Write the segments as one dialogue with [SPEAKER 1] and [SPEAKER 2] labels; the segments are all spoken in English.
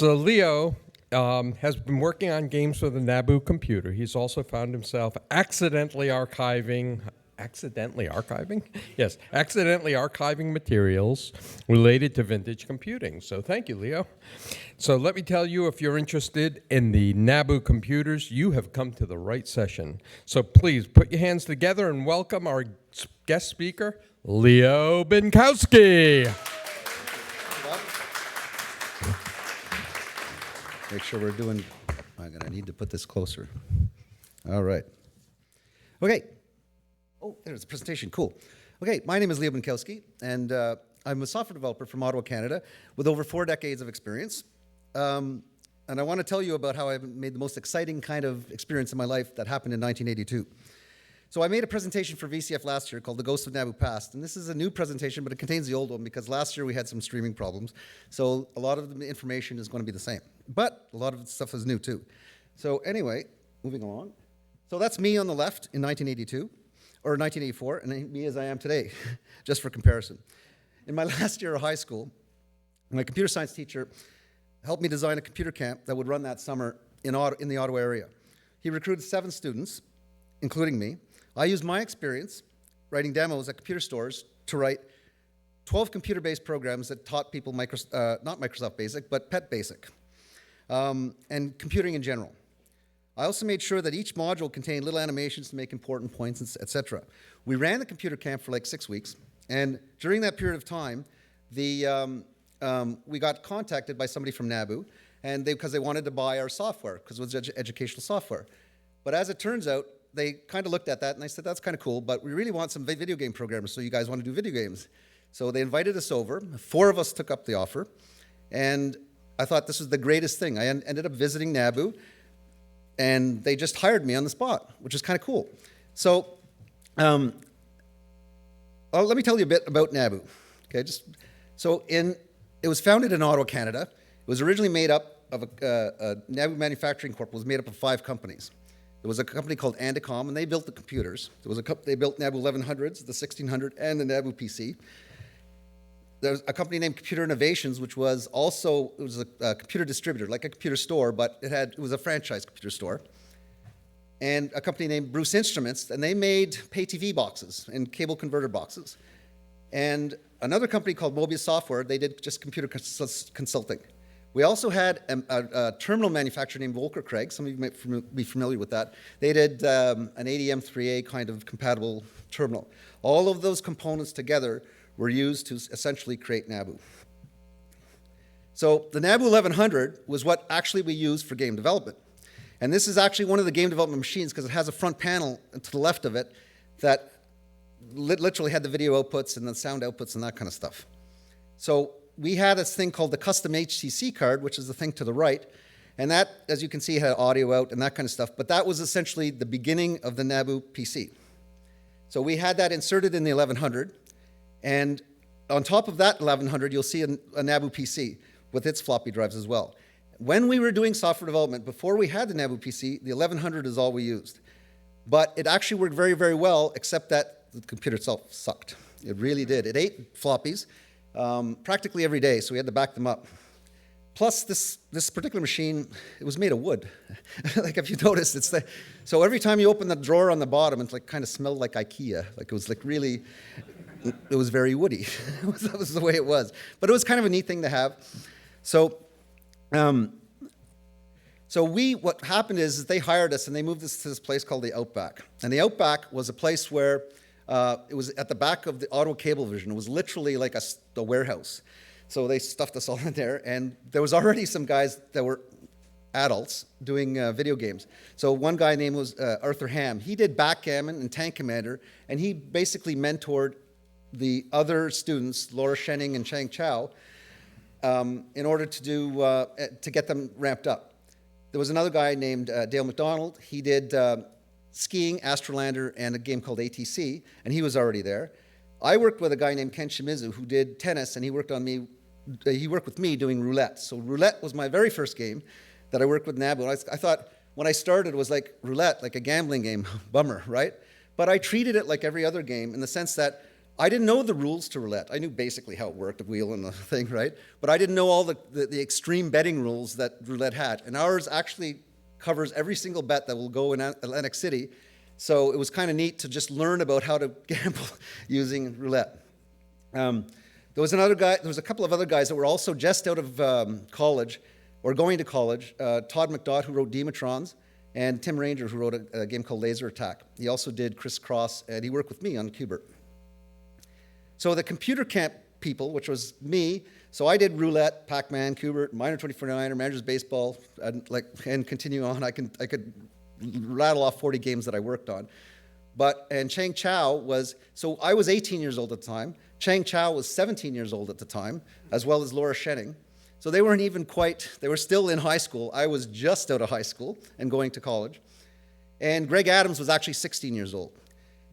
[SPEAKER 1] So Leo has been working on games with a Nabu computer. He's also found himself accidentally archiving materials related to vintage computing. So thank you, Leo. So let me tell you, if you're interested in the Nabu computers, you have come to the right session. So please put your hands together and welcome our guest speaker, Leo Binkowski.
[SPEAKER 2] Make sure we're doing, I'm going to need to put this closer. All right. Okay. Oh, there's a presentation. Cool. Okay, my name is Leo Binkowski, and I'm a software developer from Ottawa, Canada, with over 4 decades of experience. And I want to tell you about how I made the most exciting kind of experience in my life that happened in 1982. So I made a presentation for VCF last year called The Ghost of Nabu Past, and this is a new presentation, but it contains the old one because last year we had some streaming problems. So a lot of the information is going to be the same, but a lot of the stuff is new too. So anyway, moving along. So that's me on the left in 1982, or 1984, and me as I am today, just for comparison. In my last year of high school, my computer science teacher helped me design a computer camp that would run that summer in the Ottawa area. He recruited 7 students, including me. I used my experience writing demos at computer stores to write 12 computer-based programs that taught people, not Microsoft Basic, but PET Basic, and computing in general. I also made sure that each module contained little animations to make important points, etc. We ran the computer camp for like 6 weeks, and during that period of time, we got contacted by somebody from Nabu, and because they wanted to buy our software, because it was educational software. But as it turns out, they kind of looked at that, and I said, that's kind of cool, but we really want some video game programmers, so you guys want to do video games. So they invited us over. 4 of us took up the offer, and I thought this was the greatest thing. I ended up visiting Nabu, and they just hired me on the spot, which is kind of cool. So let me tell you a bit about Nabu. Okay, it was founded in Ottawa, Canada. It was originally made up of Nabu Manufacturing Corp. Was made up of 5 companies. There was a company called Andicom, and they built the computers. They built Nabu 1100s, the 1600, and the Nabu PC. There was a company named Computer Innovations, which was also a computer distributor, like a computer store, but it was a franchise computer store. And a company named Bruce Instruments, and they made pay TV boxes and cable converter boxes. And another company called Mobius Software, they did just computer consulting. We also had a terminal manufacturer named Volker Craig. Some of you might be familiar with that. They did an ADM3A kind of compatible terminal. All of those components together were used to essentially create Nabu. So the Nabu 1100 was what actually we used for game development. And this is actually one of the game development machines because it has a front panel to the left of it that literally had the video outputs and the sound outputs and that kind of stuff. So we had this thing called the custom HTC card, which is the thing to the right, and that, as you can see, had audio out and that kind of stuff, but that was essentially the beginning of the Nabu PC. So we had that inserted in the 1100, and on top of that 1100, you'll see a Nabu PC with its floppy drives as well. When we were doing software development, before we had the Nabu PC, the 1100 is all we used. But it actually worked very, very well, except that the computer itself sucked. It really did. It ate floppies practically every day, so we had to back them up. Plus, this particular machine, it was made of wood. Like if you notice, so every time you open the drawer on the bottom, it like kind of smelled like IKEA. Like it was like really, it was very woody. That was the way it was. But it was kind of a neat thing to have. So, what happened is they hired us and they moved us to this place called the Outback. And the Outback was a place where it was at the back of the Ottawa Cablevision. It was literally like a warehouse. So they stuffed us all in there, and there was already some guys that were adults doing video games. So one guy named was Arthur Ham. He did Backgammon and Tank Commander, and he basically mentored the other students, Laura Shenning and Chang Chow, in order to get them ramped up. There was another guy named Dale McDonald. He did skiing, Astrolander, and a game called ATC, and he was already there. I worked with a guy named Ken Shimizu who did tennis, and he worked with me doing roulette. So roulette was my very first game that I worked with Nabu. I thought when I started it was like roulette, like a gambling game. Bummer, right? But I treated it like every other game in the sense that I didn't know the rules to roulette. I knew basically how it worked, the wheel and the thing, right? But I didn't know all the extreme betting rules that roulette had. And ours actually covers every single bet that will go in Atlantic City. So it was kind of neat to just learn about how to gamble using roulette. There was a couple of other guys that were also just out of college or going to college. Todd McDodd, who wrote Demotrons, and Tim Ranger, who wrote a game called Laser Attack. He also did Crisscross, and he worked with me on Qbert. So the computer camp people, which was me, so I did roulette, Pac-Man, Qbert, Miner 24-9er, Manager's Baseball, and continue on. I could rattle off 40 games that I worked on. And Chang Chow was, so I was 18 years old at the time. Chang Chow was 17 years old at the time, as well as Laura Schenning. So they weren't even they were still in high school. I was just out of high school and going to college. And Greg Adams was actually 16 years old.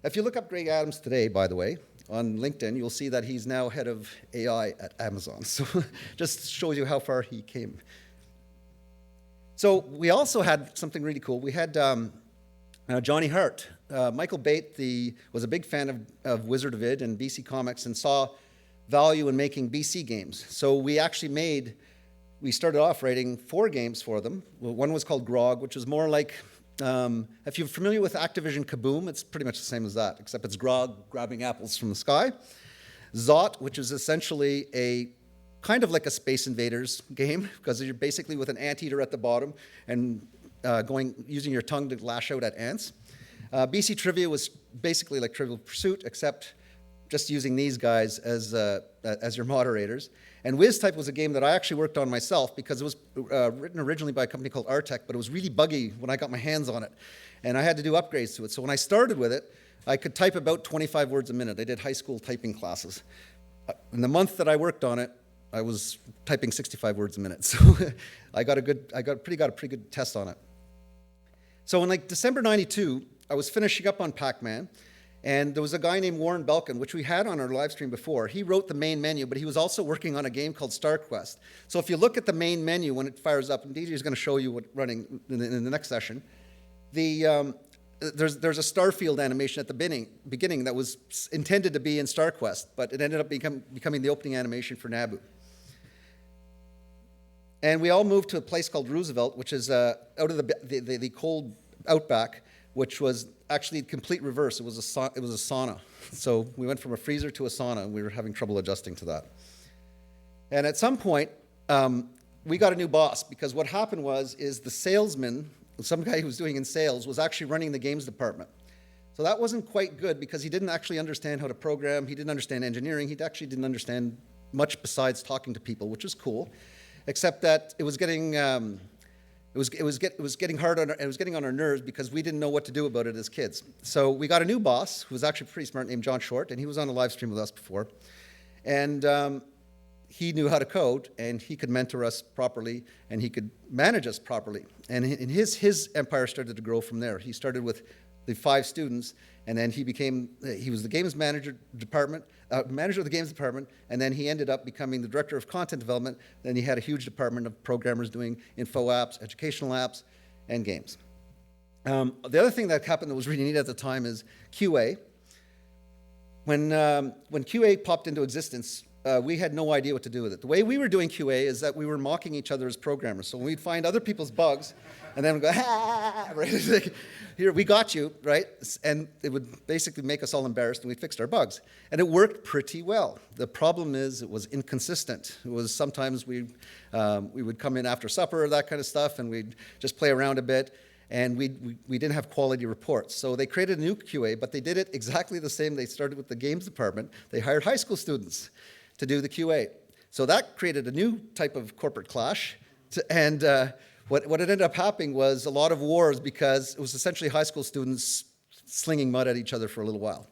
[SPEAKER 2] If you look up Greg Adams today, by the way, on LinkedIn, you'll see that he's now head of AI at Amazon. So just shows you how far he came. So we also had something really cool. We had Johnny Hart. Michael Bate was a big fan of Wizard of Id and BC Comics and saw value in making BC games. So we started off writing 4 games for them. One was called Grog, which was more like, if you're familiar with Activision Kaboom, it's pretty much the same as that, except it's Grog grabbing apples from the sky. Zot, which is essentially a kind of like a Space Invaders game, because you're basically with an anteater at the bottom and using your tongue to lash out at ants. BC Trivia was basically like Trivial Pursuit, except just using these guys as your moderators. And WizType was a game that I actually worked on myself because it was written originally by a company called Artec, but it was really buggy when I got my hands on it. And I had to do upgrades to it. So when I started with it, I could type about 25 words a minute. I did high school typing classes. In the month that I worked on it, I was typing 65 words a minute. So I got a pretty good test on it. So in December 92, I was finishing up on Pac-Man, and there was a guy named Warren Belkin, which we had on our live stream before. He wrote the main menu, but he was also working on a game called Star Quest. So if you look at the main menu when it fires up, and DJ is going to show you what running in the next session, there's a Starfield animation at the beginning that was intended to be in Star Quest, but it ended up becoming the opening animation for Nabu. And we all moved to a place called Roosevelt, which is out of the cold outback, which was actually complete reverse. It was a sauna. So we went from a freezer to a sauna, and we were having trouble adjusting to that. And at some point, we got a new boss, because what happened is the salesman, some guy who was doing in sales, was actually running the games department. So that wasn't quite good, because he didn't actually understand how to program. He didn't understand engineering. He actually didn't understand much besides talking to people, which was cool, except that it was getting hard on it was getting on our nerves, because we didn't know what to do about it as kids. So we got a new boss who was actually pretty smart, named John Short, and he was on a live stream with us before. And he knew how to code, and he could mentor us properly, and he could manage us properly. And his empire started to grow from there. He started with the 5 students, and then he was the games manager of the games department, and then he ended up becoming the director of content development. Then he had a huge department of programmers doing info apps, educational apps, and games. The other thing that happened that was really neat at the time is QA. When QA popped into existence, we had no idea what to do with it. The way we were doing QA is that we were mocking each other as programmers. So when we'd find other people's bugs, and then we'd go, ah, right? Here, we got you, right? And it would basically make us all embarrassed, and we fixed our bugs. And it worked pretty well. The problem is it was inconsistent. It was sometimes we would come in after supper or that kind of stuff, and we'd just play around a bit, and we didn't have quality reports. So they created a new QA, but they did it exactly the same. They started with the games department. They hired high school students to do the QA. So that created a new type of corporate clash, what ended up happening was a lot of wars, because it was essentially high school students slinging mud at each other for a little while.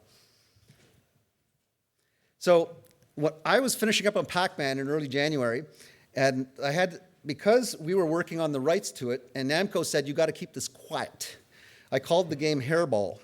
[SPEAKER 2] So I was finishing up on Pac-Man in early January, and because we were working on the rights to it, and Namco said, you got to keep this quiet. I called the game Hairball.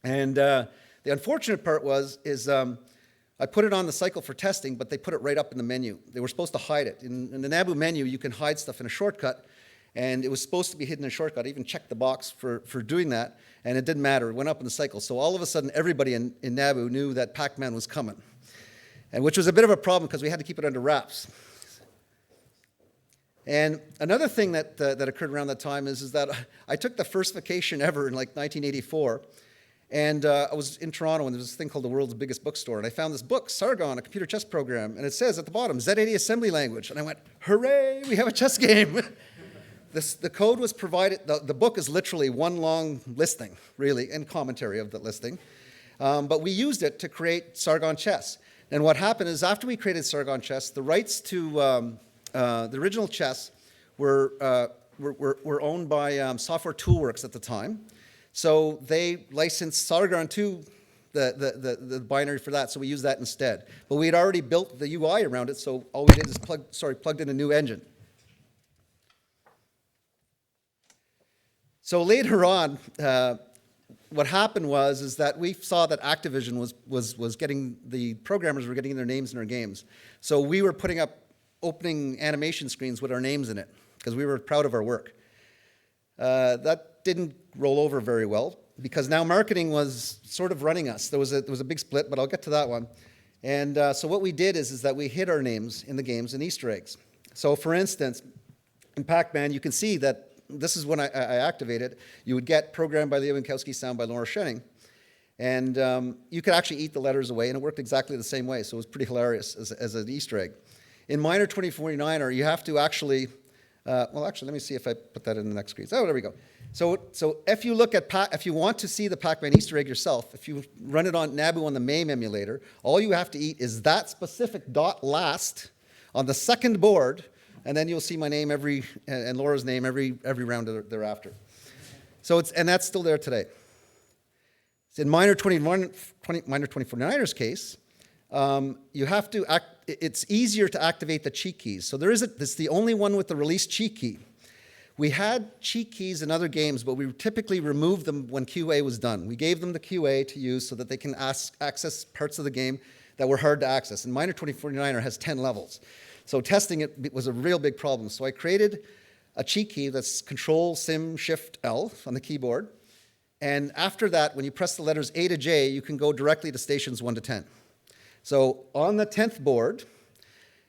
[SPEAKER 2] And the unfortunate part is I put it on the cycle for testing, but they put it right up in the menu. They were supposed to hide it. In the Nabu menu, you can hide stuff in a shortcut, And it was supposed to be hidden in a shortcut. I even checked the box for doing that, and it didn't matter. It went up in the cycle. So all of a sudden, everybody in Nabu knew that Pac-Man was coming, and which was a bit of a problem because we had to keep it under wraps. And another thing that occurred around that time is that I took the first vacation ever in like 1984, and I was in Toronto, and there was this thing called the world's biggest bookstore, and I found this book, Sargon, a computer chess program, and it says at the bottom, Z80 assembly language, and I went, hooray, we have a chess game. The code was provided, the book is literally one long listing, really, and commentary of the listing, but we used it to create Sargon chess. And what happened is after we created Sargon chess, the rights to the original chess were owned by Software Toolworks at the time. So they licensed Sargon to the binary for that, so we used that instead. But we had already built the UI around it, so all we did is plugged in a new engine. So later on, what happened is that we saw that Activision was getting, the programmers were getting their names in our games. So we were putting up opening animation screens with our names in it because we were proud of our work. That didn't roll over very well because now marketing was sort of running us. There was a big split, but I'll get to that one. And so what we did is that we hid our names in the games in Easter eggs. So for instance, in Pac-Man, you can see that this is when I activated. You would get programmed by Leo Binkowski, sound by Laura Schenning. And you could actually eat the letters away, and it worked exactly the same way. So it was pretty hilarious as an Easter egg. In Miner 2049er, you have to actually, well, actually, let me see if I put that in the next screen. Oh, there we go. So if you look at, if you want to see the Pac-Man Easter egg yourself, if you run it on Nabu on the MAME emulator, all you have to eat is that specific dot last on the second board, and then you'll see my name and Laura's name every round thereafter. So and that's still there today. In Miner 2049er's case, you have to it's easier to activate the cheat keys. So it's the only one with the release cheat key. We had cheat keys in other games, but we typically removed them when QA was done. We gave them the QA to use so that they can access parts of the game that were hard to access. And Miner 2049er has 10 levels. So testing it was a real big problem. So I created a cheat key that's Control-Sim-Shift-L on the keyboard. And after that, when you press the letters A to J, you can go directly to stations 1 to 10. So on the 10th board,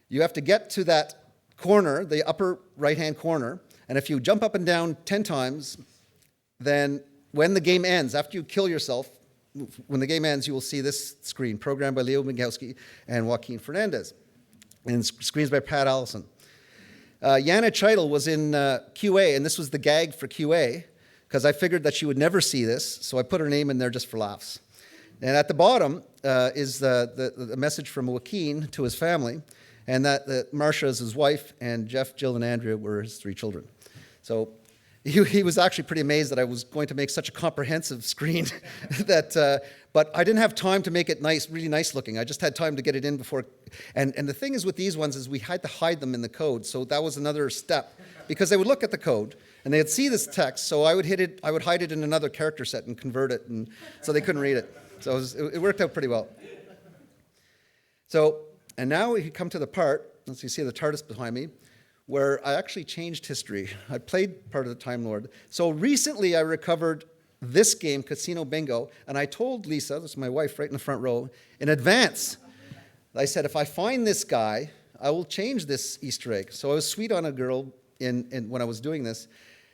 [SPEAKER 2] you have to get to that corner, the upper right-hand corner, and if you jump up and down 10 times, then when the game ends, after you kill yourself, when the game ends, you will see this screen, programmed by Leo Binkowski and Joaquin Fernandez, and screens by Pat Allison. Yana Chidel was in QA, and this was the gag for QA, because I figured that she would never see this, so I put her name in there just for laughs. And at the bottom is the message from Joaquin to his family, and that Marcia is his wife, and Jeff, Jill, and Andrea were his 3 children. So he was actually pretty amazed that I was going to make such a comprehensive screen but I didn't have time to make it nice, really nice looking. I just had time to get it in before. And the thing is with these ones is we had to hide them in the code, so that was another step, because they would look at the code and they'd see this text, so I would hide it in another character set and convert it, and so they couldn't read it. So it worked out pretty well. So, and now we come to the part, as you see the TARDIS behind me, where I actually changed history. I played part of the Time Lord. So recently I recovered this game, Casino Bingo, and I told Lisa, this is my wife right in the front row, in advance. I said, if I find this guy, I will change this Easter egg. So I was sweet on a girl when I was doing this.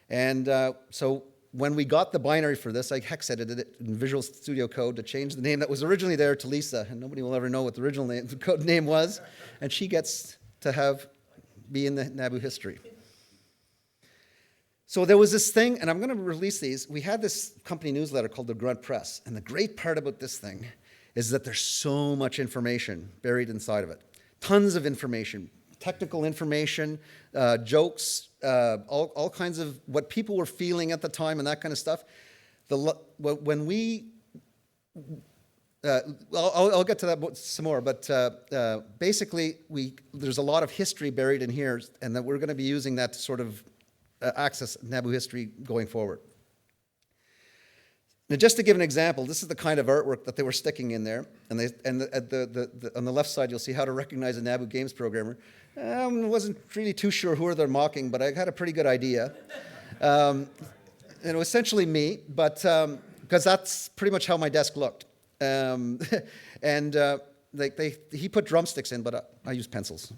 [SPEAKER 2] And so when we got the binary for this, I hex edited it in Visual Studio Code to change the name that was originally there to Lisa, and nobody will ever know what the original name, the code name was, and she gets to be in the Nabu history. So there was this thing, and I'm going to release these. We had this company newsletter called the Grunt Press, and the great part about this thing is that there's so much information buried inside of it. Tons of information, technical information, jokes, all kinds of what people were feeling at the time and that kind of stuff. When we, I'll get to that some more, but basically there's a lot of history buried in here, and that we're going to be using that to sort of access Nabu history going forward. Now, just to give an example, this is the kind of artwork that they were sticking in there. And on the left side, you'll see how to recognize a Nabu games programmer. Wasn't really too sure who they're mocking, but I had a pretty good idea. And it was essentially me, but because that's pretty much how my desk looked. He put drumsticks in, but I used pencils.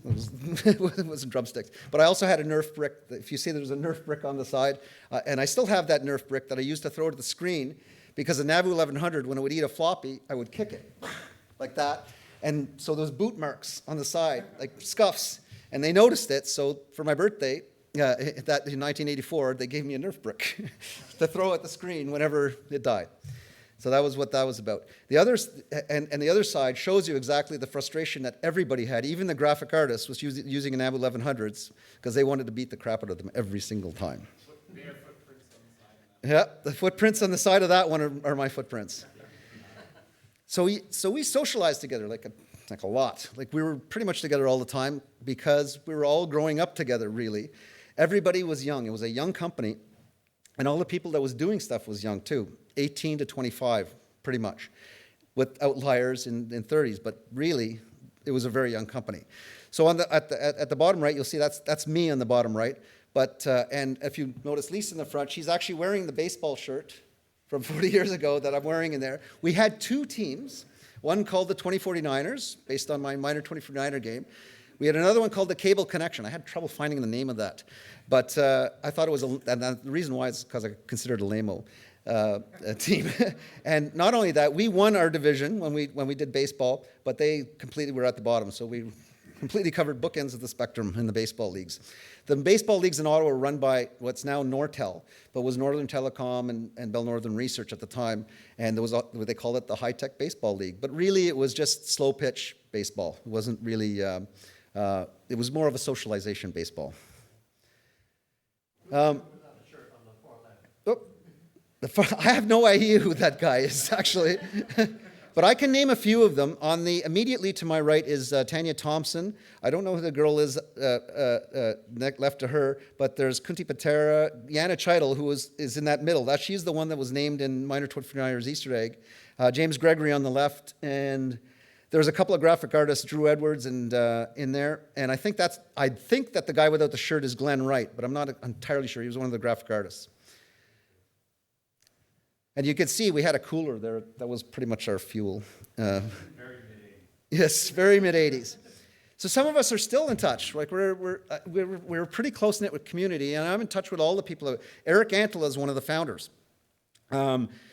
[SPEAKER 2] It wasn't drumsticks. But I also had a Nerf brick. If you see, there's a Nerf brick on the side. And I still have that Nerf brick that I used to throw to the screen, because the Nabu 1100, when it would eat a floppy, I would kick it like that. And so those boot marks on the side, like scuffs. And they noticed it. So for my birthday, in 1984, they gave me a Nerf brick to throw at the screen whenever it died. So that was what that was about. The other side shows you exactly the frustration that everybody had. Even the graphic artist was using an Nabu 1100s because they wanted to beat the crap out of them every single time.
[SPEAKER 3] Bare footprints on the side of that.
[SPEAKER 2] Yeah, the footprints on the side of that one are my footprints. So we socialized together like a lot. Like we were pretty much together all the time because we were all growing up together, really. Everybody was young. It was a young company. And all the people that was doing stuff was young too, 18 to 25, pretty much, with outliers in 30s. But really, it was a very young company. So at the bottom right, you'll see that's me on the bottom right. But and if you notice Lisa in the front, she's actually wearing the baseball shirt from 40 years ago that I'm wearing in there. We had two teams, one called the 2049ers, based on my minor 2049er game. We had another one called the Cable Connection. I had trouble finding the name of that. But I thought it was, and the reason why is because I considered it a lame-o team. And not only that, we won our division when we did baseball, but they completely were at the bottom. So we completely covered bookends of the spectrum in the baseball leagues. The baseball leagues in Ottawa were run by what's now Nortel, but was Northern Telecom and Bell Northern Research at the time. And there was what they called it the high-tech baseball league. But really, it was just slow-pitch baseball. It wasn't really, it was more of a socialization baseball. I have no idea who that guy is, actually. But I can name a few of them. Immediately to my right is Tanya Thompson. I don't know who the girl is left to her, but there's Kunti Patera, Yana Chidel, who is in that middle. She's the one that was named in Minor 2049ers Easter egg. James Gregory on the left, and there's a couple of graphic artists, Drew Edwards and in there. And I think that the guy without the shirt is Glenn Wright, but I'm not entirely sure. He was one of the graphic artists. And you could see we had a cooler there. That was pretty much our fuel.
[SPEAKER 3] Very mid-80s.
[SPEAKER 2] Yes, very mid-80s. So some of us are still in touch. Like we're pretty close-knit with community, and I'm in touch with all the people. Eric Antela is one of the founders.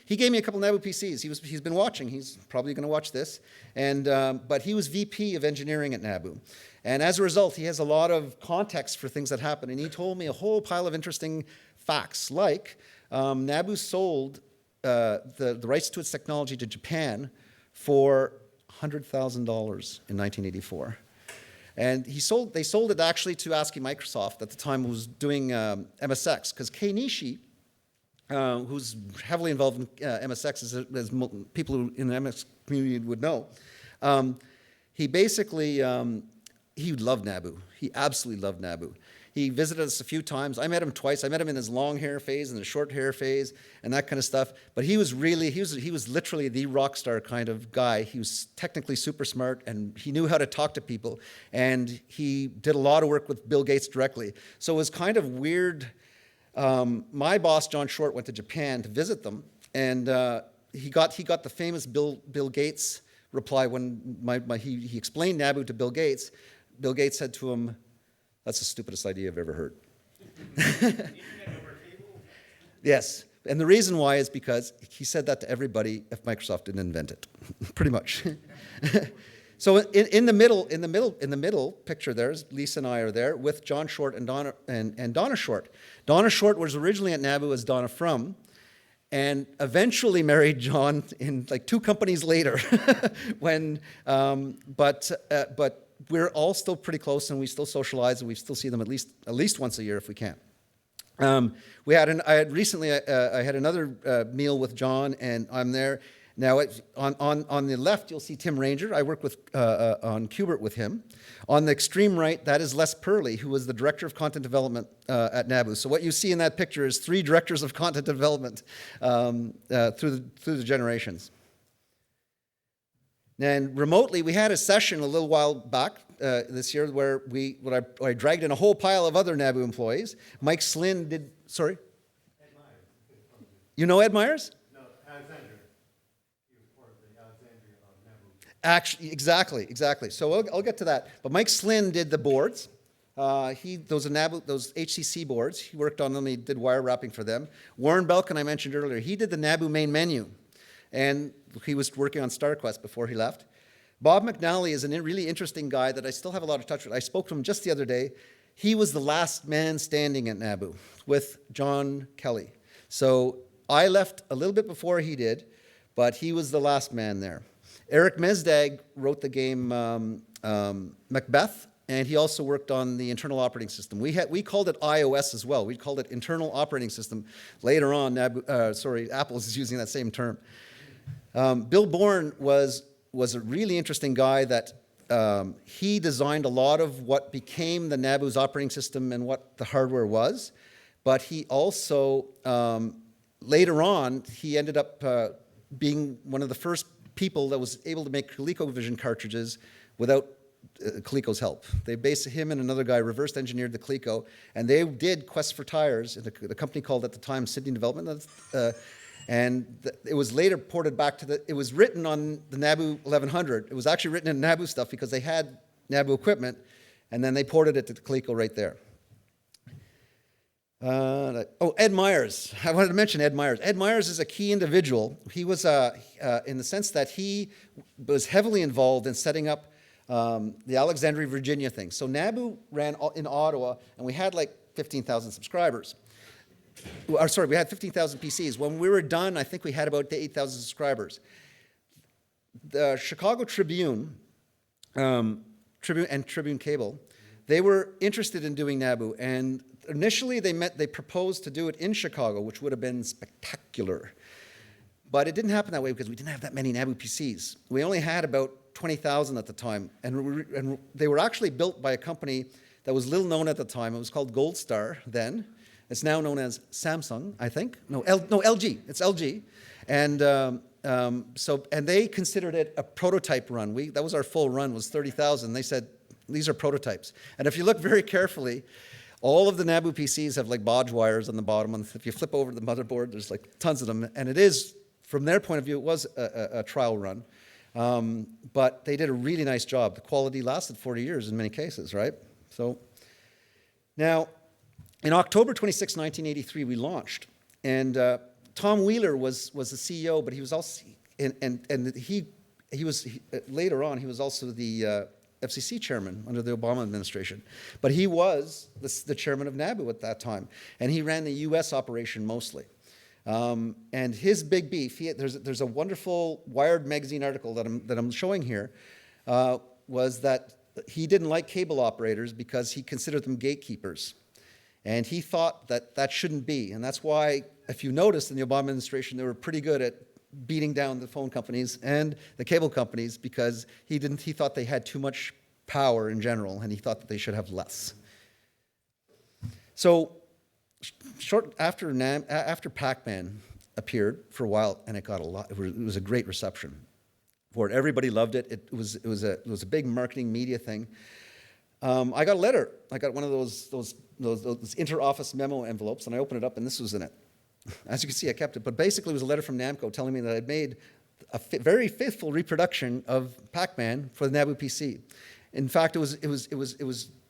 [SPEAKER 2] He gave me a couple Nabu PCs. He's been watching. He's probably going to watch this. But he was VP of engineering at Nabu. And as a result, he has a lot of context for things that happen. And he told me a whole pile of interesting facts, like Nabu sold the rights to its technology to Japan for $100,000 in 1984. And they sold it actually to ASCII Microsoft at the time, who was doing MSX, because Kei Nishi, who's heavily involved in MSX, as people who in the MSX community would know, he basically, he loved Nabu. He absolutely loved Nabu. He visited us a few times. I met him twice. I met him in his long hair phase and his short hair phase and that kind of stuff. But he was literally the rock star kind of guy. He was technically super smart, and he knew how to talk to people. And he did a lot of work with Bill Gates directly. So it was kind of weird. My boss, John Short, went to Japan to visit them, and he got the famous Bill Gates reply when he explained Nabu to Bill Gates. Bill Gates said to him, "That's the stupidest idea I've ever heard." Yes, and the reason why is because he said that to everybody if Microsoft didn't invent it, pretty much. So in the middle picture, there's Lisa and I are there with John Short and Donna Short. Donna Short was originally at Nabu as Donna Frum, and eventually married John in like 2 companies later. But we're all still pretty close, and we still socialize, and we still see them at least once a year if we can. I had another meal with John, and I'm there. Now, on the left, you'll see Tim Ranger. I work with on Qbert with him. On the extreme right, that is Les Purley, who was the director of content development at Nabu. So what you see in that picture is 3 directors of content development through the generations. And remotely, we had a session a little while back this year where I dragged in a whole pile of other Nabu employees. Mike Slynn did. Sorry.
[SPEAKER 3] Ed Myers.
[SPEAKER 2] You know Ed Myers?
[SPEAKER 3] No, Alexander. He was part of the Alexandria Nabu.
[SPEAKER 2] Actually, exactly. So I'll get to that. But Mike Slynn did the boards. Those HCC boards. He worked on them. He did wire wrapping for them. Warren Belkin, I mentioned earlier. He did the Nabu main menu, and he was working on StarQuest before he left. Bob McNally is a really interesting guy that I still have a lot of touch with. I spoke to him just the other day. He was the last man standing at Nabu with John Kelly. So I left a little bit before he did, but he was the last man there. Eric Mesdag wrote the game Macbeth, and he also worked on the internal operating system. We called it iOS as well. We called it internal operating system. Later on, Apple is using that same term. Bill Bourne was a really interesting guy that he designed a lot of what became the Nabu's operating system and what the hardware was. But he also, later on, he ended up being one of the first people that was able to make ColecoVision cartridges without Coleco's help. Him and another guy reverse engineered the Coleco, and they did Quest for Tires, the company called at the time Sydney Development, it was later ported back it was written on the Nabu 1100. It was actually written in Nabu stuff because they had Nabu equipment, and then they ported it to the Coleco right there. Ed Myers. I wanted to mention Ed Myers. Ed Myers is a key individual. He was, in the sense that he was heavily involved in setting up the Alexandria, Virginia thing. So Nabu ran in Ottawa, and we had like 15,000 subscribers. We had 15,000 PCs. When we were done, I think we had about 8,000 subscribers. The Chicago Tribune, and Tribune Cable, they were interested in doing Nabu, and initially they proposed to do it in Chicago, which would have been spectacular. But it didn't happen that way because we didn't have that many Nabu PCs. We only had about 20,000 at the time, and they were actually built by a company that was little known at the time. It was called Gold Star then. It's now known as Samsung, I think. No, LG. It's LG, and they considered it a prototype run. That was our full run, was 30,000. They said these are prototypes, and if you look very carefully, all of the Nabu PCs have like bodge wires on the bottom. And if you flip over the motherboard, there's like tons of them, and it is, from their point of view, it was a trial run, but they did a really nice job. The quality lasted 40 years in many cases, right? So now, in October 26, 1983, we launched, and Tom Wheeler was the CEO, but he was also, later on, he was also the FCC chairman under the Obama administration. But he was the chairman of Nabu at that time, and he ran the U.S. operation mostly. And his big beef, there's a wonderful Wired magazine article that I'm showing here, was that he didn't like cable operators because he considered them gatekeepers. And he thought that shouldn't be. And that's why, if you noticed in the Obama administration, they were pretty good at beating down the phone companies and the cable companies because he thought they had too much power in general, and he thought that they should have less. So short after Pac-Man appeared for a while, and it got it was a great reception for it. Everybody loved it. It was a big marketing media thing. I got a letter. I got one of those inter-office memo envelopes, and I opened it up, and this was in it. As you can see, I kept it. But basically, it was a letter from Namco telling me that I'd made a very faithful reproduction of Pac-Man for the Nabu PC. In fact,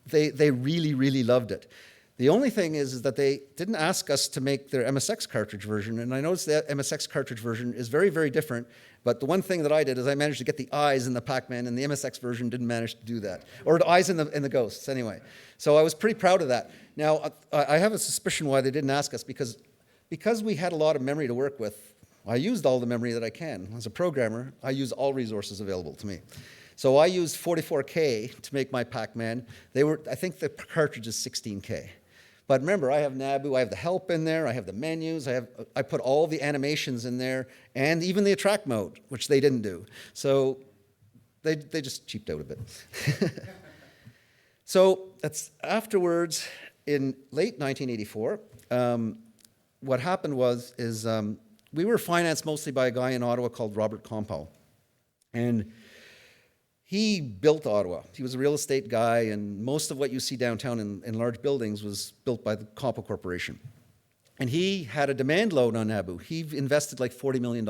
[SPEAKER 2] they really, really loved it. The only thing is that they didn't ask us to make their MSX cartridge version, and I noticed that MSX cartridge version is very, very different. But the one thing that I did is I managed to get the eyes in the Pac-Man, and the MSX version didn't manage to do that, or the eyes in the ghosts anyway. So I was pretty proud of that. Now I have a suspicion why they didn't ask us because we had a lot of memory to work with. I used all the memory that I can. As a programmer, I use all resources available to me. So I used 44K to make my Pac-Man. I think the cartridge is 16K. But remember, I have Nabu, I have the help in there, I have the menus, I put all the animations in there, and even the attract mode, which they didn't do. So they just cheaped out a bit. So that's afterwards, in late 1984, what happened is we were financed mostly by a guy in Ottawa called Robert Compow. And he built Ottawa. He was a real estate guy, and most of what you see downtown in large buildings was built by the Compow Corporation. And he had a demand load on Nabu. He invested like $40 million.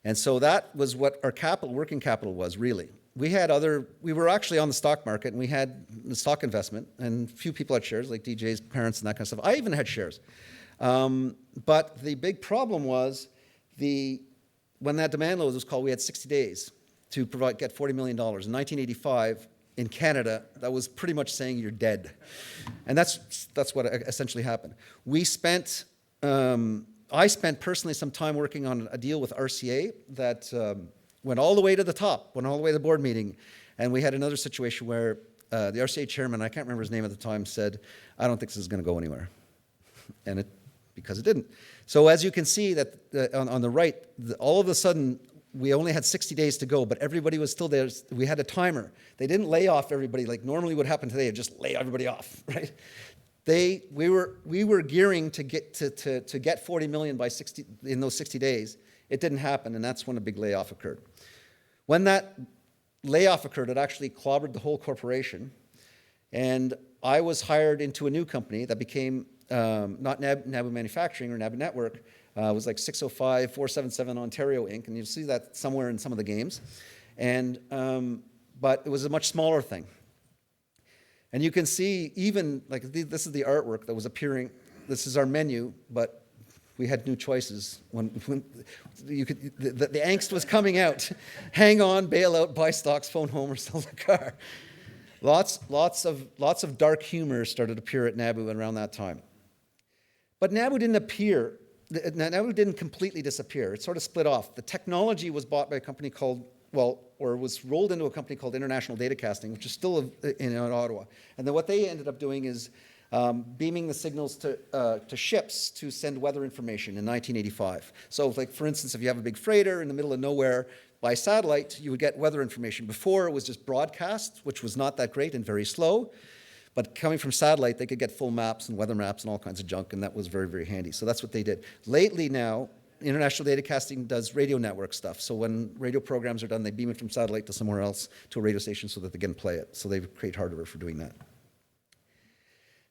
[SPEAKER 2] And so that was what our capital, working capital was, really. We were actually on the stock market, and we had the stock investment, and a few people had shares, like DJ's parents and that kind of stuff. I even had shares. But the big problem was when that demand load was called, we had 60 days to get $40 million. In 1985, in Canada, that was pretty much saying you're dead. And that's what essentially happened. I spent personally some time working on a deal with RCA that went all the way to the top, went all the way to the board meeting. And we had another situation where the RCA chairman, I can't remember his name at the time, said, I don't think this is going to go anywhere. And because it didn't. So as you can see that on the right, all of a sudden, we only had 60 days to go, but everybody was still there. We had a timer. They didn't lay off everybody like normally would happen today, just lay everybody off, right? We were gearing to get 40 million in those 60 days. It didn't happen, and that's when a big layoff occurred. When that layoff occurred, it actually clobbered the whole corporation, and I was hired into a new company that became not Nabu Manufacturing or Nabu Network. It was like 605 477 Ontario Inc., and you'll see that somewhere in some of the games. And but it was a much smaller thing. And you can see even, like, this is the artwork that was appearing. This is our menu, but we had new choices. When you could, the angst was coming out. Hang on, bail out, buy stocks, phone home, or sell the car. Lots of dark humor started to appear at Nabu around that time. But Nabu didn't appear. Nabu didn't completely disappear. It sort of split off. The technology was bought by a company called, or was rolled into a company called International Data Casting, which is still in Ottawa. And then what they ended up doing is beaming the signals to ships to send weather information in 1985. So, like, for instance, if you have a big freighter in the middle of nowhere, by satellite, you would get weather information. Before, it was just broadcast, which was not that great and very slow. But coming from satellite, they could get full maps and weather maps and all kinds of junk, and that was very, very handy. So that's what they did. Lately now, International Data Casting does radio network stuff. So when radio programs are done, they beam it from satellite to somewhere else to a radio station so that they can play it. So they create hardware for doing that.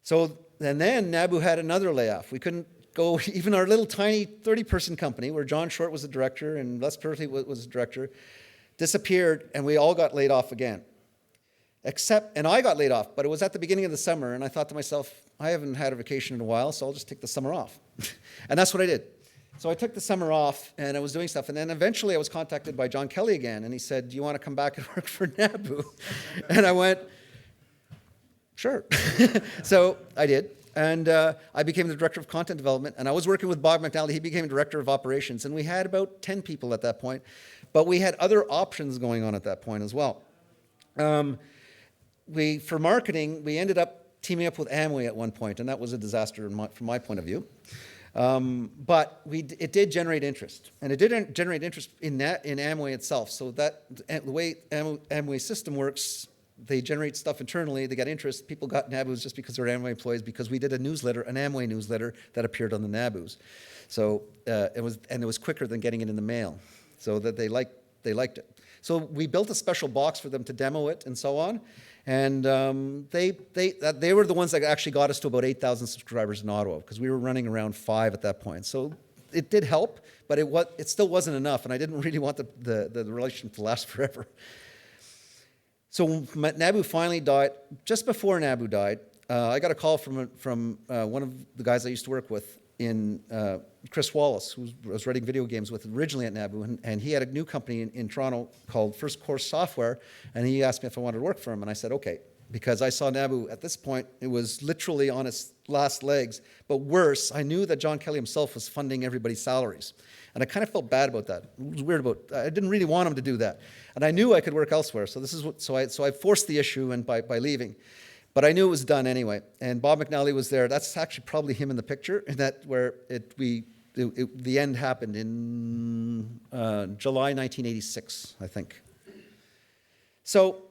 [SPEAKER 2] So, and then Nabu had another layoff. We couldn't go, even our little tiny 30-person company, where John Short was the director and Les Purley was the director, disappeared, and we all got laid off again. And I got laid off, but it was at the beginning of the summer, and I thought to myself, I haven't had a vacation in a while, so I'll just take the summer off. And that's what I did. So I took the summer off, and I was doing stuff, and then eventually I was contacted by John Kelly again, and he said, do you want to come back and work for Nabu? And I went, sure. So I did, and I became the director of content development, and I was working with Bob McNally. He became director of operations, and we had about 10 people at that point, but we had other options going on at that point as well. For marketing, we ended up teaming up with Amway at one point, and that was a disaster from my point of view. But it did generate interest, and it did generate interest in Amway itself. So the way Amway system works, they generate stuff internally, they get interest. People got Nabus just because they're Amway employees, because we did an Amway newsletter that appeared on the Nabus. So it was quicker than getting it in the mail, so that they liked it. So we built a special box for them to demo it and so on. And they were the ones that actually got us to about 8,000 subscribers in Ottawa, because we were running around 5 at that point. So it did help, but it still wasn't enough, and I didn't really want the relationship to last forever. So Nabu finally died. Just before Nabu died, I got a call from one of the guys I used to work with in Chris Wallace, who I was writing video games with originally at Nabu, and he had a new company in Toronto called First Course Software, and he asked me if I wanted to work for him, and I said, okay, because I saw Nabu at this point, it was literally on its last legs, but worse, I knew that John Kelly himself was funding everybody's salaries, and I kind of felt bad about that. It was weird I didn't really want him to do that, and I knew I could work elsewhere, so I forced the issue and by leaving. But I knew it was done anyway. And Bob McNally was there. That's actually probably him in the picture, and that where the end happened in July 1986, I think. So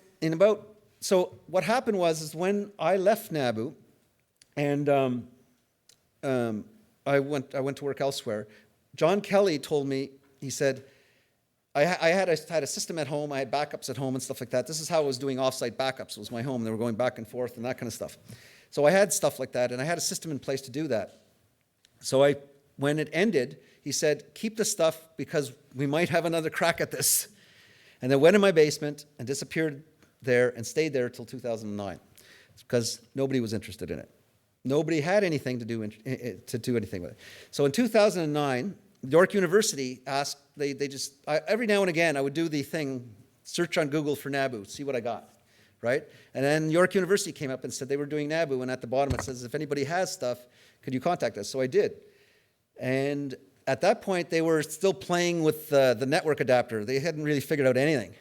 [SPEAKER 2] what happened was when I left Nabu, and I went to work elsewhere. John Kelly told me, he said, I had a system at home, I had backups at home and stuff like that. This is how I was doing offsite backups. It was my home. They were going back and forth and that kind of stuff. So I had stuff like that, and I had a system in place to do that. So when it ended, he said, keep the stuff because we might have another crack at this. And then went in my basement and disappeared there and stayed there till 2009 because nobody was interested in it. Nobody had anything to do anything with it. So in 2009, York University asked, every now and again, I would do the thing, search on Google for Nabu, see what I got, right? And then York University came up and said they were doing Nabu, and at the bottom it says, if anybody has stuff, could you contact us? So I did. And at that point, they were still playing with the network adapter. They hadn't really figured out anything.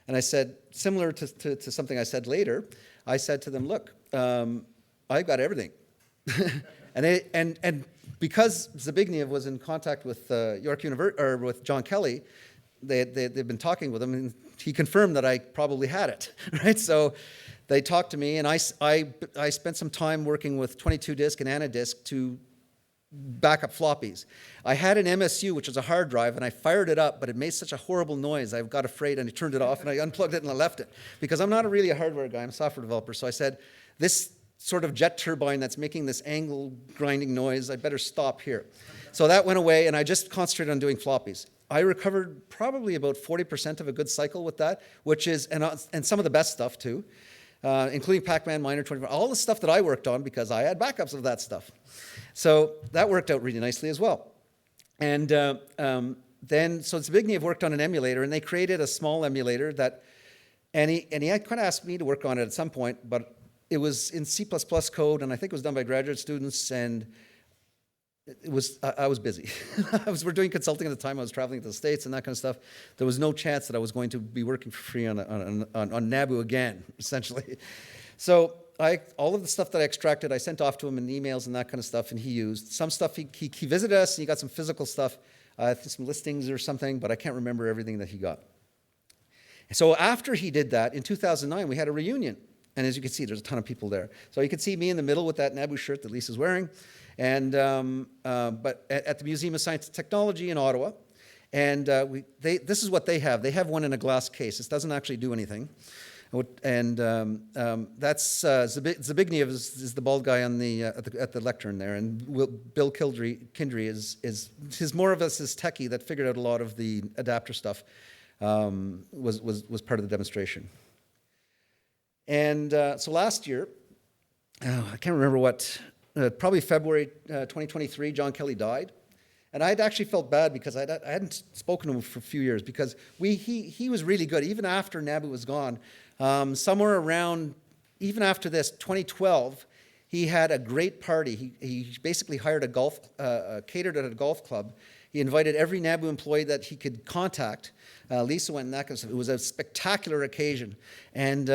[SPEAKER 2] And I said, similar to something I said later, I said to them, look, I've got everything. and because Zbigniew was in contact with York University or with John Kelly, they'd been talking with him, and he confirmed that I probably had it, right? So they talked to me, and I spent some time working with 22-disk and Anadisk to back up floppies. I had an MSU, which was a hard drive, and I fired it up, but it made such a horrible noise. I got afraid, and I turned it off, and I unplugged it, and I left it. Because I'm not really a hardware guy, I'm a software developer, so I said, this sort of jet turbine that's making this angle grinding noise, I better stop here. So that went away, and I just concentrated on doing floppies. I recovered probably about 40% of a good cycle with that, which is, and some of the best stuff too, including Pac-Man, Miner 24, all the stuff that I worked on because I had backups of that stuff. So that worked out really nicely as well. And so Zbigniew worked on an emulator, and they created a small emulator that, and he kind of asked me to work on it at some point, but it was in C++ code, and I think it was done by graduate students, and I was busy. We're doing consulting at the time. I was traveling to the States and that kind of stuff. There was no chance that I was going to be working for free on Nabu again, essentially. So all of the stuff that I extracted, I sent off to him in emails and that kind of stuff, and he used. Some stuff, he visited us, and he got some physical stuff, some listings or something, but I can't remember everything that he got. So after he did that, in 2009, we had a reunion. And as you can see, there's a ton of people there. So you can see me in the middle with that Nabu shirt that Lisa's wearing. And but at the Museum of Science and Technology in Ottawa. And this is what they have. They have one in a glass case. This doesn't actually do anything. And that's Zbigniew is the bald guy on at the lectern there. And Bill Kindry is more of us as techie that figured out a lot of the adapter stuff. Was part of the demonstration. And so last year, I can't remember what, probably February 2023, John Kelly died. And I had actually felt bad because I hadn't spoken to him for a few years because he was really good. Even after Nabu was gone, somewhere around, even after this, 2012, he had a great party. He basically hired catered at a golf club. He invited every Nabu employee that he could contact. Lisa went and that kind of stuff. It was a spectacular occasion, and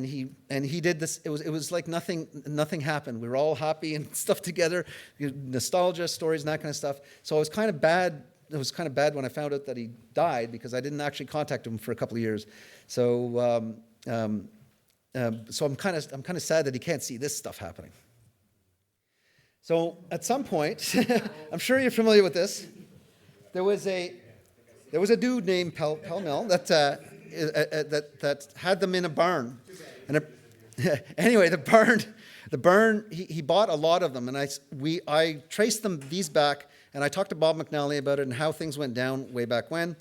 [SPEAKER 2] he did this. It was like nothing happened. We were all happy and stuff together, nostalgia stories and that kind of stuff. So it was kind of bad. It was kind of bad when I found out that he died because I didn't actually contact him for a couple of years. So so I'm kind of sad that he can't see this stuff happening. So at some point, I'm sure you're familiar with this. There was a dude named Pelmel that had them in a barn, and anyway, the barn. He bought a lot of them, and I traced these back, and I talked to Bob McNally about it and how things went down way back when.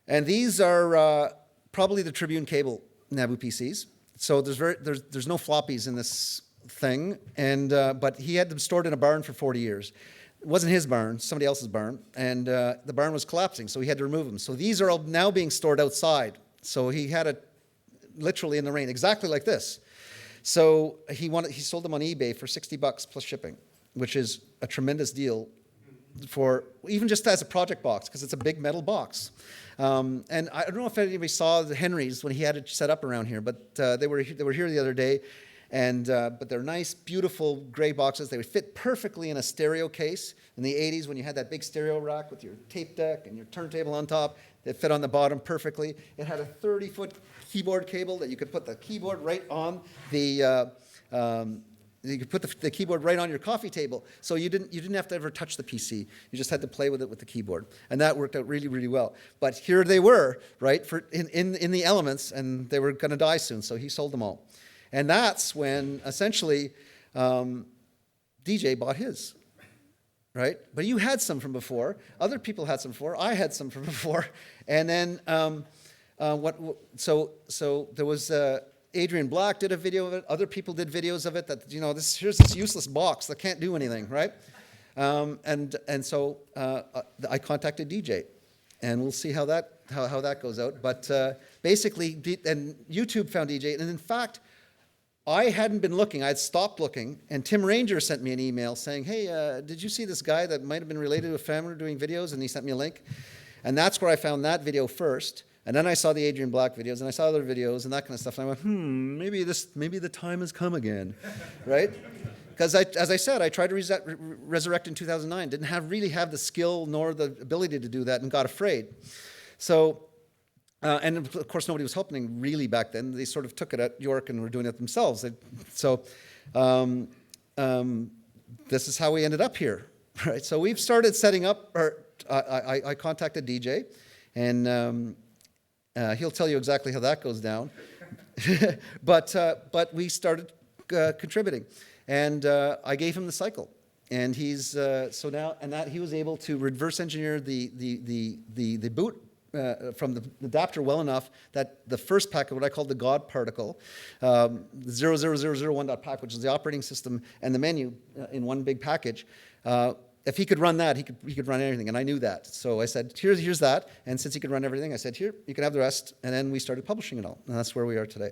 [SPEAKER 2] And these are probably the Tribune Cable Nabu PCs. So there's no floppies in this thing, and but he had them stored in a barn for 40 years. It wasn't his barn, somebody else's barn, and the barn was collapsing, so he had to remove them. So these are all now being stored outside. So he had it literally in the rain, exactly like this. So he sold them on eBay for $60 plus shipping, which is a tremendous deal for even just as a project box, because it's a big metal box. And I don't know if anybody saw the Henrys when he had it set up around here, but they were here the other day. And but they're nice, beautiful gray boxes. They would fit perfectly in a stereo case. In the 80s, when you had that big stereo rack with your tape deck and your turntable on top, it fit on the bottom perfectly. It had a 30-foot keyboard cable that you could put the keyboard right on the you could put the keyboard right on your coffee table, so you didn't have to ever touch the PC. You just had to play with it with the keyboard, and that worked out really, really well. But here they were, right, in the elements, and they were going to die soon. So he sold them all, and that's when essentially DJ bought his, right? But you had some from before. Other people had some before. I had some from before, and then so there was. Adrian Black did a video of it. Other people did videos of it. That here's this useless box that can't do anything, right? And so I contacted DJ, and we'll see how that goes out. But basically, and YouTube found DJ, and in fact, I hadn't been looking. I had stopped looking, and Tim Ranger sent me an email saying, "Hey, did you see this guy that might have been related to a family doing videos?" And he sent me a link, and that's where I found that video first. And then I saw the Adrian Black videos, and I saw other videos and that kind of stuff. And I went, maybe the time has come again, right? Because as I said, I tried to resurrect in 2009. Didn't really have the skill nor the ability to do that, and got afraid. So, and of course, nobody was helping really back then. They sort of took it at York and were doing it themselves. So, this is how we ended up here, right? So we've started setting up. I contacted DJ, and. He'll tell you exactly how that goes down, but we started contributing, and I gave him the cycle, and he's so now and that he was able to reverse engineer the boot from the adapter well enough that the first packet, what I call the God particle, 00001.pack, which is the operating system and the menu in one big package. If he could run that, he could run anything, and I knew that. So I said, here's that, and since he could run everything, I said, here, you can have the rest, and then we started publishing it all, and that's where we are today.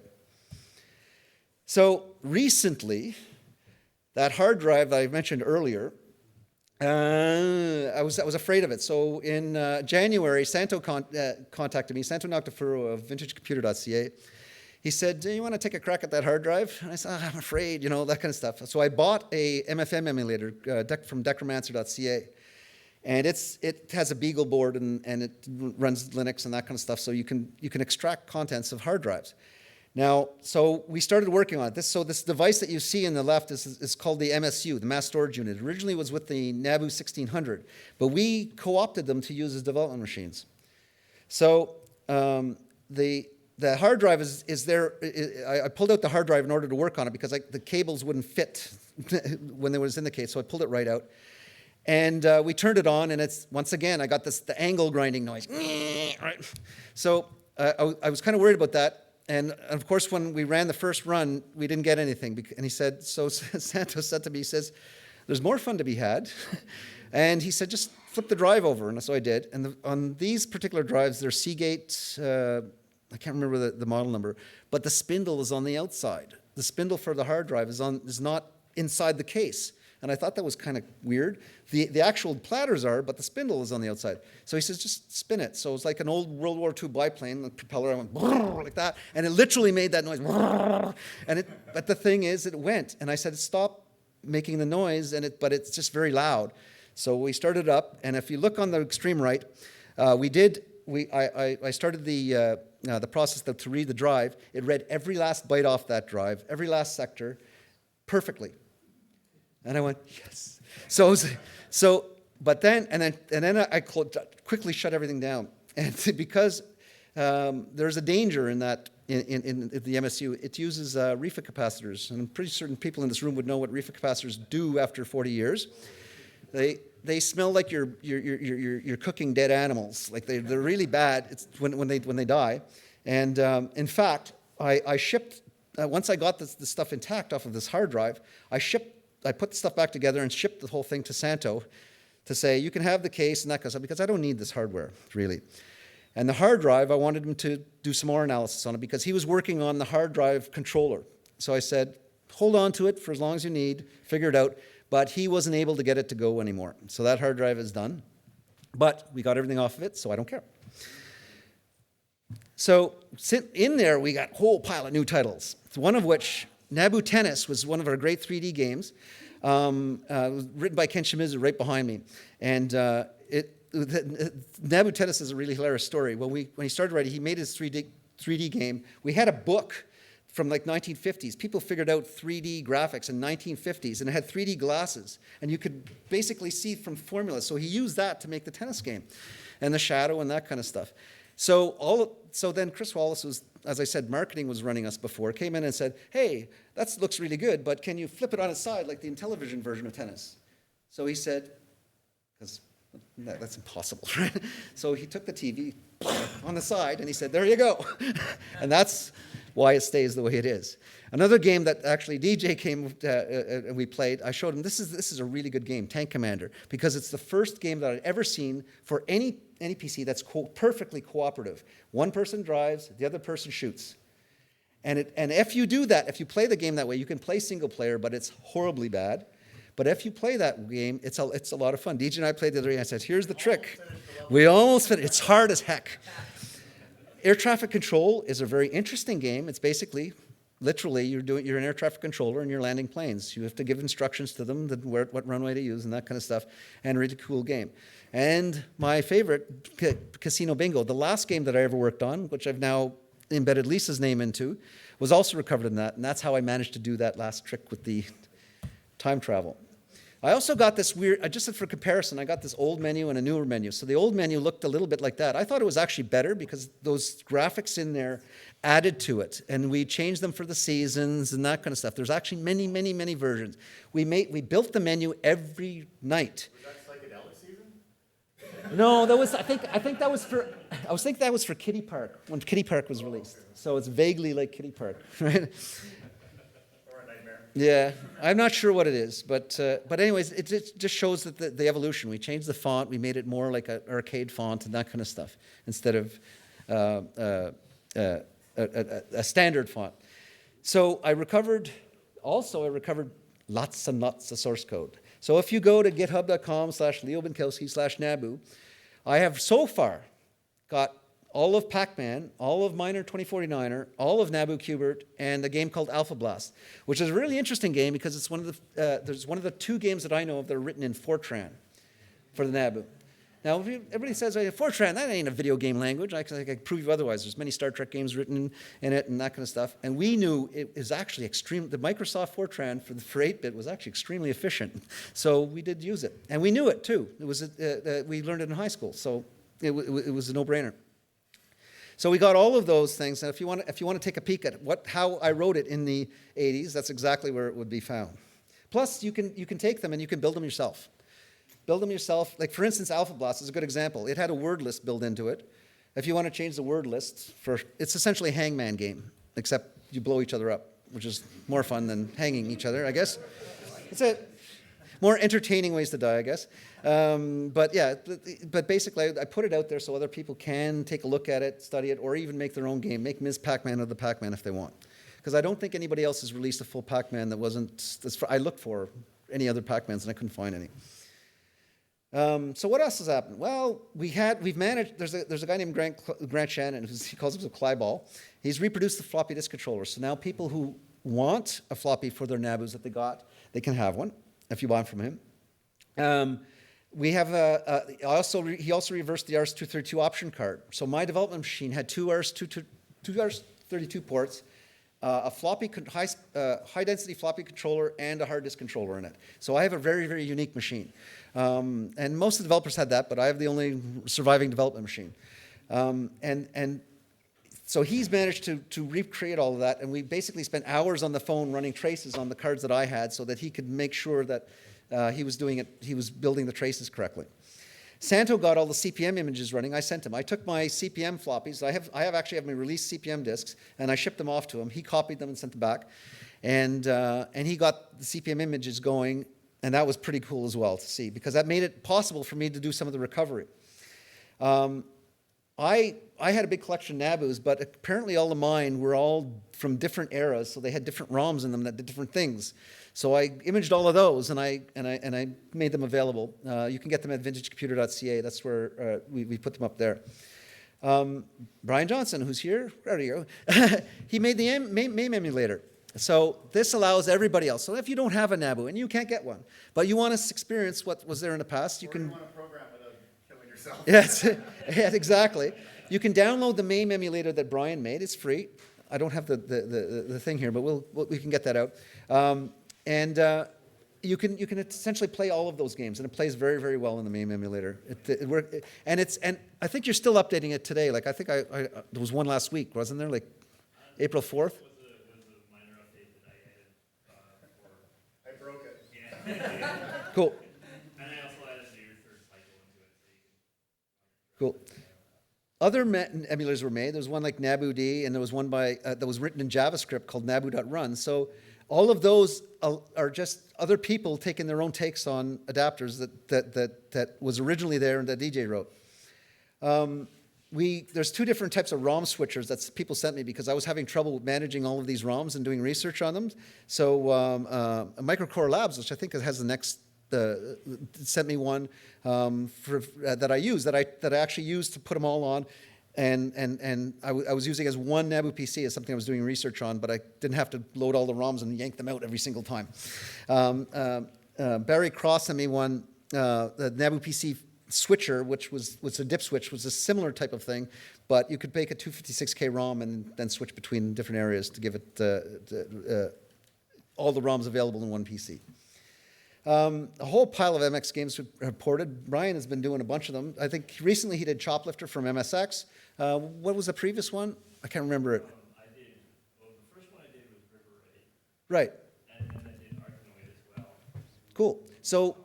[SPEAKER 2] So recently, that hard drive that I mentioned earlier, I was afraid of it. So in January, Santo contacted me, Santo Noctafuro of vintagecomputer.ca. He said, do you want to take a crack at that hard drive? And I said, I'm afraid, that kind of stuff. So I bought a MFM emulator from Decromancer.ca. And it has a Beagle board, and it runs Linux and that kind of stuff, so you can extract contents of hard drives. Now, so we started working on it. This device that you see on the left is called the MSU, the Mass Storage Unit. It originally was with the Nabu 1600, but we co-opted them to use as development machines. So the hard drive is there. I pulled out the hard drive in order to work on it because the cables wouldn't fit when it was in the case, so I pulled it right out. And we turned it on, and it's once again I got the angle grinding noise. So I was kind of worried about that. And of course, when we ran the first run, we didn't get anything. And he said, so Santos said to me, he says, "There's more fun to be had." And he said, "Just flip the drive over." And so I did. And on these particular drives, they're Seagate. I can't remember the model number, but the spindle is on the outside. The spindle for the hard drive is not inside the case. And I thought that was kind of weird. The actual platters are, but the spindle is on the outside. So he says, just spin it. So it's like an old World War II biplane, the propeller, I went like that, and it literally made that noise. But the thing is, it went. And I said, stop making the noise, but it's just very loud. So we started up, and if you look on the extreme right, I started the process to read the drive. It read every last byte off that drive, every last sector, perfectly. And I went, yes. But then I quickly shut everything down, and because there's a danger in that in the MSU, it uses reefa capacitors, and I'm pretty certain people in this room would know what reefa capacitors do after 40 years. They smell like you're cooking dead animals. Like they're really bad. It's when they die. And in fact, I shipped once I got this stuff intact off of this hard drive. I put the stuff back together and shipped the whole thing to Santo to say, you can have the case and that kind of stuff, because I don't need this hardware, really. And the hard drive, I wanted him to do some more analysis on it because he was working on the hard drive controller. So I said, hold on to it for as long as you need, figure it out. But he wasn't able to get it to go anymore. So that hard drive is done. But we got everything off of it, so I don't care. So in there, we got a whole pile of new titles, one of which Nabu Tennis was one of our great 3D games. It was written by Ken Shimizu right behind me. And Nabu Tennis is a really hilarious story. When he started writing, he made his 3D game. We had a book from like 1950s. People figured out 3D graphics in 1950s, and it had 3D glasses, and you could basically see from formulas. So he used that to make the tennis game, and the shadow and that kind of stuff. So then Chris Wallace was, as I said, marketing was running us before, came in and said, hey, that looks really good, but can you flip it on its side like the Intellivision version of tennis? So he said, because that's impossible, right? So he took the TV on the side and he said, there you go. And that's why it stays the way it is. Another game that actually DJ came and we played, I showed him, this is a really good game, Tank Commander, because it's the first game that I'd ever seen for any PC that's perfectly cooperative. One person drives, the other person shoots. And if you do that, if you play the game that way, you can play single player, but it's horribly bad. But if you play that game, it's a lot of fun. DJ and I played the other day, and I said, here's the trick. We almost finished. It's hard as heck. Air traffic control is a very interesting game. It's basically, literally, you're an air traffic controller and you're landing planes. You have to give instructions to them, what runway to use and that kind of stuff, and a really cool game. And my favorite, Casino Bingo, the last game that I ever worked on, which I've now embedded Lisa's name into, was also recovered in that, and that's how I managed to do that last trick with the time travel. I also got this weird, just for comparison, I got this old menu and a newer menu. So the old menu looked a little bit like that. I thought it was actually better because those graphics in there added to it. And we changed them for the seasons and that kind of stuff. There's actually many, many, many versions. We built the menu every night.
[SPEAKER 3] Was that psychedelic season?
[SPEAKER 2] No, I think that was for Kiddie Park, when Kiddie Park was released. So it's vaguely like Kiddie Park, right? Yeah, I'm not sure what it is, but anyways, it just shows that the evolution. We changed the font, we made it more like an arcade font and that kind of stuff, instead of a standard font. So I recovered lots and lots of source code. So if you go to github.com/LeoBinkowski/Nabu, I have so far got all of Pac-Man, all of Miner 2049er, all of Nabu Qbert, and a game called Alpha Blast, which is a really interesting game because it's there's one of the two games that I know of that are written in Fortran for the Nabu. Now, everybody says, oh, Fortran, that ain't a video game language. I can prove you otherwise. There's many Star Trek games written in it and that kind of stuff. And we knew it is actually the Microsoft Fortran for 8-bit was actually extremely efficient. So we did use it. And we knew it, too. We learned it in high school. So it was a no-brainer. So we got all of those things, and if you want to take a peek at how I wrote it in the 80s, that's exactly where it would be found. Plus, you can take them and you can build them yourself. Build them yourself. Like, for instance, Alpha Blast is a good example. It had a word list built into it. If you want to change the word list, it's essentially a hangman game, except you blow each other up, which is more fun than hanging each other, I guess. It's more entertaining ways to die, I guess. But basically, I put it out there so other people can take a look at it, study it, or even make their own game. Make Ms. Pac-Man of the Pac-Man if they want. Because I don't think anybody else has released a full Pac-Man that wasn't, I looked for any other Pac-Mans and I couldn't find any. So what else has happened? Well, we've managed, there's a guy named Grant Shannon, he calls himself Clyball. He's reproduced the floppy disk controller. So now people who want a floppy for their Nabus that they can have one, if you buy them from him. We have he also reversed the RS-232 option card. So my development machine had two RS-32 ports, a high-density floppy controller, and a hard disk controller in it. So I have a very, very unique machine. And most of the developers had that, but I have the only surviving development machine. And so he's managed to recreate all of that, and we basically spent hours on the phone running traces on the cards that I had so that he could make sure that he was building the traces correctly. Santo got all the CPM images running. I sent him. I took my CPM floppies. I actually have my released CPM disks, and I shipped them off to him. He copied them and sent them back, and he got the CPM images going, and that was pretty cool as well to see because that made it possible for me to do some of the recovery. I had a big collection of Nabus, but apparently all of mine were all from different eras, so they had different ROMs in them that did different things. So I imaged all of those, and I made them available. You can get them at vintagecomputer.ca. That's where we put them up there. Brian Johnson, who's here, there you go. He made the MAME emulator. So this allows everybody else. So if you don't have a Nabu and you can't get one, but you want to experience what was there in the past, you
[SPEAKER 3] Or
[SPEAKER 2] can.
[SPEAKER 3] you want to program without killing yourself.
[SPEAKER 2] Yes, yeah, exactly. You can download the MAME emulator that Brian made. It's free. I don't have the thing here, but we can get that out. You can essentially play all of those games, and it plays very, very well in the MAME emulator. And I think you're still updating it today. Like I think there was one last week, wasn't there? Like April 4th.
[SPEAKER 4] It was a minor update that I added for.
[SPEAKER 3] I broke it.
[SPEAKER 4] Yeah.
[SPEAKER 2] Cool.
[SPEAKER 4] And I also added a new third cycle into it, so you can.
[SPEAKER 2] Cool. Other emulators were made. There was one like Nabu D, and there was one that was written in JavaScript called Nabu.run. So all of those are just other people taking their own takes on adapters that was originally there and that DJ wrote. There's two different types of ROM switchers that people sent me because I was having trouble managing all of these ROMs and doing research on them. So Microcore Labs, which I think has the next, sent me one that I use, that I actually used to put them all on. And I was using as one Nabu PC as something I was doing research on, but I didn't have to load all the ROMs and yank them out every single time. Barry Cross sent me one, the Nabu PC switcher, which was a dip switch, was a similar type of thing, but you could make a 256K ROM and then switch between different areas to give it all the ROMs available in one PC. A whole pile of MX games have ported. Brian has been doing a bunch of them. I think recently he did Choplifter from MSX. What was the previous one? I can't remember it.
[SPEAKER 4] The first one I did was River Raid,
[SPEAKER 2] Right.
[SPEAKER 4] and then I did Arkanoid as well.
[SPEAKER 2] Cool. So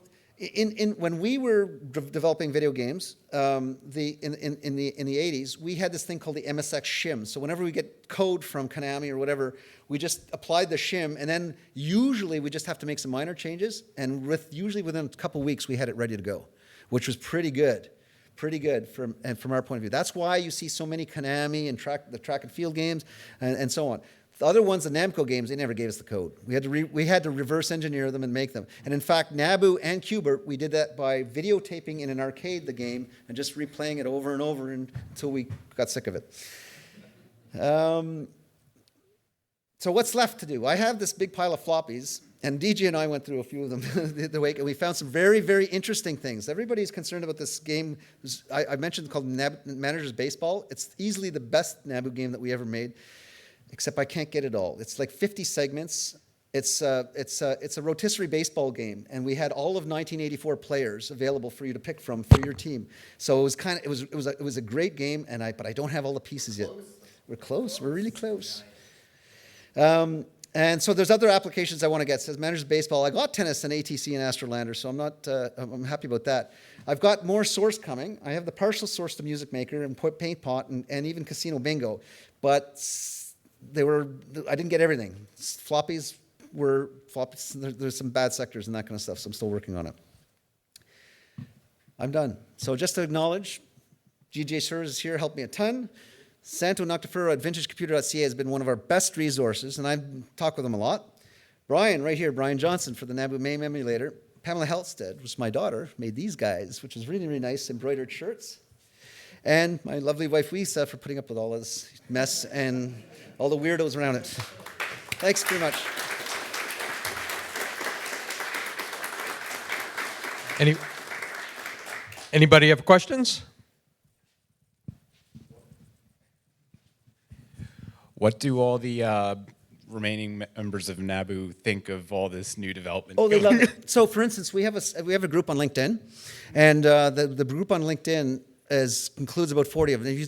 [SPEAKER 2] when we were developing video games, in the 80s, we had this thing called the MSX shim. So whenever we get code from Konami or whatever, we just applied the shim, and then usually we just have to make some minor changes, and usually within a couple weeks we had it ready to go, which was pretty good. Pretty good from our point of view. That's why you see so many Konami and the track and field games and so on. The other ones, the Namco games, they never gave us the code. We had to reverse engineer them and make them. And in fact, Nabu and Qbert, we did that by videotaping in an arcade the game and just replaying it over and over until we got sick of it. So what's left to do? I have this big pile of floppies, and DJ and I went through a few of them the week, and we found some very, very interesting things. Everybody's concerned about this game. I mentioned called Manager's Baseball. It's easily the best Nabu game that we ever made, except I can't get it all. It's like 50 segments. It's a rotisserie baseball game, and we had all of 1984 players available for you to pick from for your team. So it was a great game, but I don't have all the pieces yet. We're close. We're really close. And so there's other applications I want to get. It says Manager's Baseball. I got tennis and ATC and Astrolander, so I'm happy about that. I've got more source coming. I have the partial source to Music Maker and Paint Pot and even Casino Bingo, but I didn't get everything. Floppies. There's some bad sectors and that kind of stuff, so I'm still working on it. I'm done. So just to acknowledge, GJ Surs is here, helped me a ton. Santo Noctafuro at vintagecomputer.ca has been one of our best resources, and I talk with him a lot. Brian, right here, Brian Johnson for the Nabu MAME emulator. Pamela Helstead, which is my daughter, made these guys, which is really, really nice, embroidered shirts. And my lovely wife, Lisa, for putting up with all of this mess and all the weirdos around it. Thanks very much.
[SPEAKER 1] Anybody have questions?
[SPEAKER 5] What do all the remaining members of Nabu think of all this new development?
[SPEAKER 2] Oh, they love it. So, for instance, we have a group on LinkedIn, and the group on LinkedIn includes about 40 of them.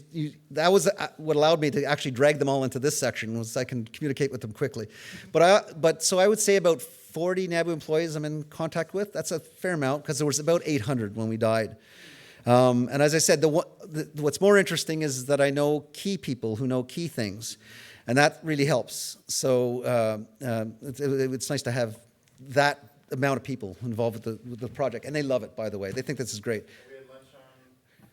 [SPEAKER 2] That was what allowed me to actually drag them all into this section, was I can communicate with them quickly. So I would say about 40 Nabu employees I'm in contact with. That's a fair amount because there was about 800 when we died. And as I said, what's more interesting is that I know key people who know key things, and that really helps. So it's nice to have that amount of people involved with the project, and they love it, by the way. They think this is great.
[SPEAKER 3] We had lunch on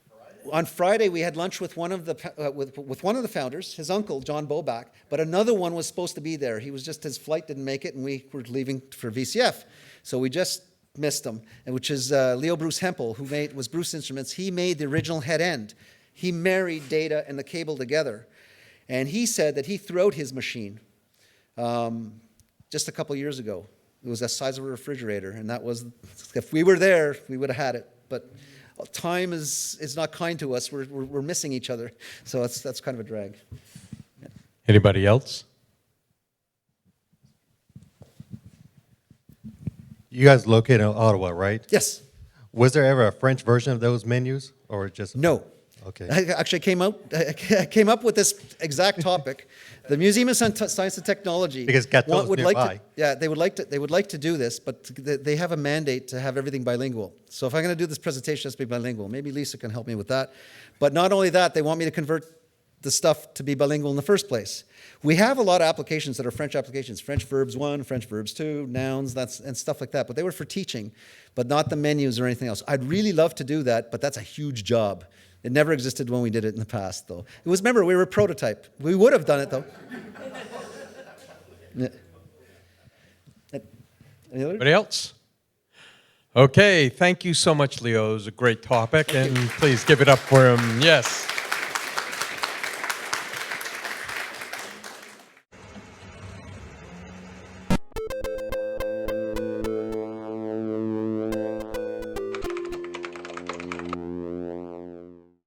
[SPEAKER 3] Friday?
[SPEAKER 2] On Friday, we had lunch with one of the founders, his uncle, John Bobak, but another one was supposed to be there. His flight didn't make it, and we were leaving for VCF. So we just missed him, which is Leo Bruce Hempel, who was Bruce Instruments. He made the original head end. He married data and the cable together. And he said that he threw out his machine just a couple years ago. It was the size of a refrigerator, and that was, if we were there, we would have had it. But time is not kind to us. We're missing each other, so that's kind of a drag.
[SPEAKER 1] Anybody else?
[SPEAKER 3] You guys located in Ottawa, right?
[SPEAKER 2] Yes.
[SPEAKER 3] Was there ever a French version of those menus, or just
[SPEAKER 2] No.
[SPEAKER 3] Okay.
[SPEAKER 2] I actually came up with this exact topic. The Museum of Science and Technology
[SPEAKER 3] Because Gatineau's
[SPEAKER 2] would like to,
[SPEAKER 3] nearby.
[SPEAKER 2] yeah, they would like to do this, but they have a mandate to have everything bilingual. So if I'm going to do this presentation, it has to be bilingual. Maybe Lisa can help me with that. But not only that, they want me to convert the stuff to be bilingual in the first place. We have a lot of applications that are French applications, French verbs 1, French verbs 2, nouns, and stuff like that. But they were for teaching, but not the menus or anything else. I'd really love to do that, but that's a huge job. It never existed when we did it in the past, though. It was, remember, we were a prototype. We would have done it, though. Yeah. Any other?
[SPEAKER 1] Anybody else? Okay, thank you so much, Leo. It was a great topic, and please give it up for him. Yes.